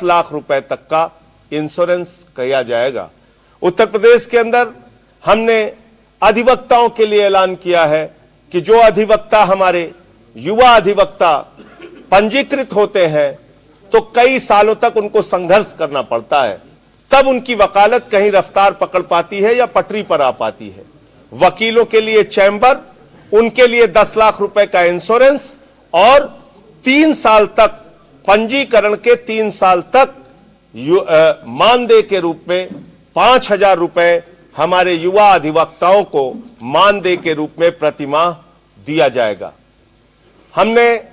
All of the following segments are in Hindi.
10 लाख रुपए तक का इंश्योरेंस किया जाएगा। उत्तर प्रदेश के अंदर हमने अधिवक्ताओं के लिए ऐलान किया है कि जो अधिवक्ता हमारे युवा अधिवक्ता पंजीकृत होते हैं तो कई सालों तक उनको संघर्ष करना पड़ता है, तब उनकी वकालत कहीं रफ्तार पकड़ पाती है या पटरी पर आ पाती है। वकीलों के लिए चैंबर, उनके लिए 10 लाख रुपए का इंश्योरेंस और 3 साल तक पंजीकरण के 3 साल तक मानदेय के रूप में 5,000 रुपए हमारे युवा अधिवक्ताओं को मानदेय के रूप में प्रतिमाह दिया जाएगा। हमने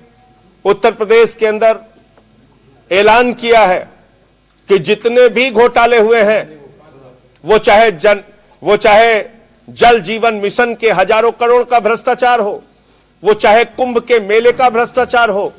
उत्तर प्रदेश के अंदर ऐलान किया है कि जितने भी घोटाले हुए हैं, वो चाहे जल जीवन मिशन के हजारों करोड़ का भ्रष्टाचार हो, वो चाहे कुंभ के मेले का भ्रष्टाचार हो,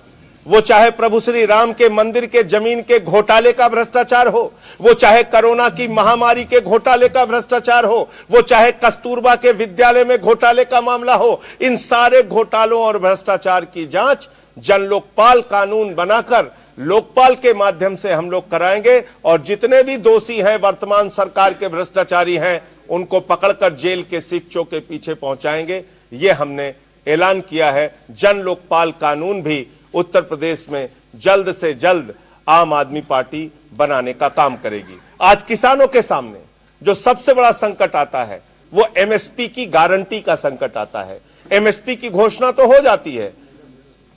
वो चाहे प्रभु श्री राम के मंदिर के जमीन के घोटाले का भ्रष्टाचार हो, वो चाहे कोरोना की महामारी के घोटाले का भ्रष्टाचार हो, वो चाहे कस्तूरबा के विद्यालय में घोटाले का मामला हो, इन सारे घोटालों और भ्रष्टाचार की जांच जन लोकपाल कानून बनाकर लोकपाल के माध्यम से हम लोग कराएंगे और जितने भी दोषी हैं, वर्तमान सरकार के भ्रष्टाचारी हैं, उनको पकड़कर जेल के सिक्चों के पीछे पहुंचाएंगे। ये हमने ऐलान किया है। जन लोकपाल कानून भी उत्तर प्रदेश में जल्द से जल्द आम आदमी पार्टी बनाने का काम करेगी। आज किसानों के सामने जो सबसे बड़ा संकट आता है वो एमएसपी की गारंटी का संकट आता है। एमएसपी की घोषणा तो हो जाती है,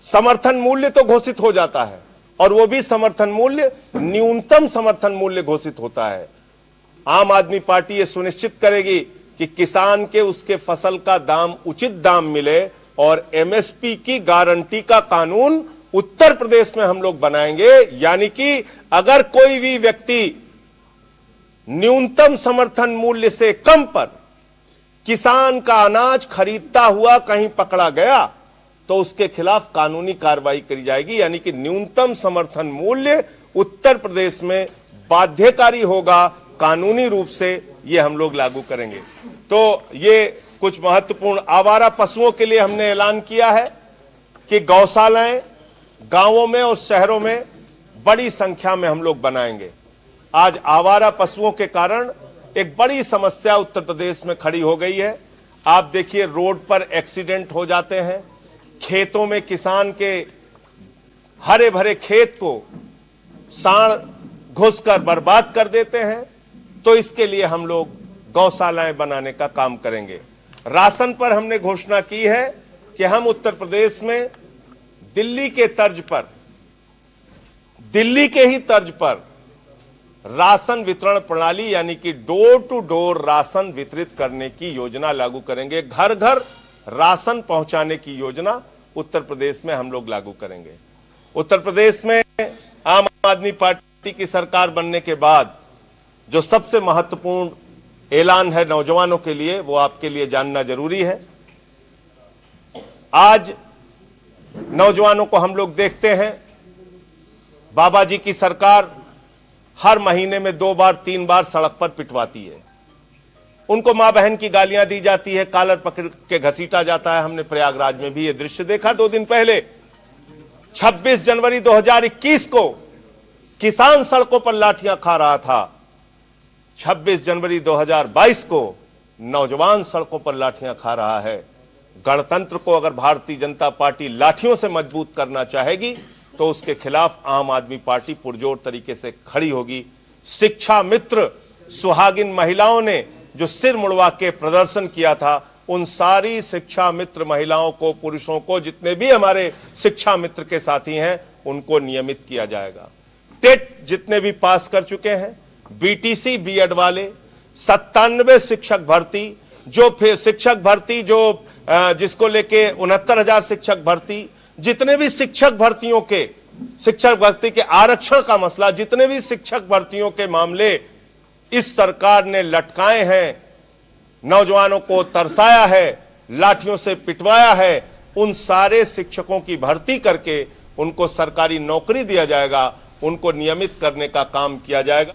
समर्थन मूल्य तो घोषित हो जाता है और वो भी समर्थन मूल्य न्यूनतम समर्थन मूल्य घोषित होता है। आम आदमी पार्टी ये सुनिश्चित करेगी कि किसान के उसके फसल का दाम उचित दाम मिले और एमएसपी की गारंटी का कानून उत्तर प्रदेश में हम लोग बनाएंगे। यानी कि अगर कोई भी व्यक्ति न्यूनतम समर्थन मूल्य से कम पर किसान का अनाज खरीदता हुआ कहीं पकड़ा गया तो उसके खिलाफ कानूनी कार्रवाई करी जाएगी। यानी कि न्यूनतम समर्थन मूल्य उत्तर प्रदेश में बाध्यकारी होगा, कानूनी रूप से ये हम लोग लागू करेंगे। तो ये कुछ महत्वपूर्ण आवारा पशुओं के लिए हमने ऐलान किया है कि गौशालाएं गांवों में और शहरों में बड़ी संख्या में हम लोग बनाएंगे। आज आवारा पशुओं के कारण एक बड़ी समस्या उत्तर प्रदेश में खड़ी हो गई है। आप देखिए, रोड पर एक्सीडेंट हो जाते हैं, खेतों में किसान के हरे भरे खेत को सांड घुसकर बर्बाद कर देते हैं। तो इसके लिए हम लोग गौशालाएं बनाने का काम करेंगे। राशन पर हमने घोषणा की है कि हम उत्तर प्रदेश में दिल्ली के ही तर्ज पर राशन वितरण प्रणाली यानी कि डोर टू डोर राशन वितरित करने की योजना लागू करेंगे। घर घर राशन पहुंचाने की योजना उत्तर प्रदेश में हम लोग लागू करेंगे। उत्तर प्रदेश में आम आदमी पार्टी की सरकार बनने के बाद जो सबसे महत्वपूर्ण ऐलान है नौजवानों के लिए, वो आपके लिए जानना जरूरी है। आज नौजवानों को हम लोग देखते हैं, बाबा जी की सरकार हर महीने में 2 बार 3 बार सड़क पर पिटवाती है। उनको मां बहन की गालियां दी जाती है, कॉलर पकड़ के घसीटा जाता है। हमने प्रयागराज में भी ये दृश्य देखा 2 दिन पहले। 26 जनवरी 2021 को किसान सड़कों पर लाठियां खा रहा था। 26 जनवरी 2022 को नौजवान सड़कों पर लाठियां खा रहा है। गणतंत्र को अगर भारतीय जनता पार्टी लाठियों से मजबूत करना चाहेगी तो उसके खिलाफ आम आदमी पार्टी पुरजोर तरीके से खड़ी होगी। शिक्षा मित्र सुहागिन महिलाओं ने जो सिर मुड़वा के प्रदर्शन किया था, उन सारी शिक्षा मित्र महिलाओं को, पुरुषों को, जितने भी हमारे शिक्षा मित्र के साथी हैं, उनको नियमित किया जाएगा। टेट जितने भी पास कर चुके हैं, बीटीसी बीएड वाले, 97 शिक्षक भर्ती, जो फिर शिक्षक भर्ती जो जिसको लेके 69,000 शिक्षक भर्ती, जितने भी शिक्षक भर्तियों के शिक्षक भर्ती के आरक्षण का मसला, जितने भी शिक्षक भर्तियों के मामले इस सरकार ने लटकाए हैं, नौजवानों को तरसाया है, लाठियों से पिटवाया है, उन सारे शिक्षकों की भर्ती करके उनको सरकारी नौकरी दिया जाएगा, उनको नियमित करने का काम किया जाएगा।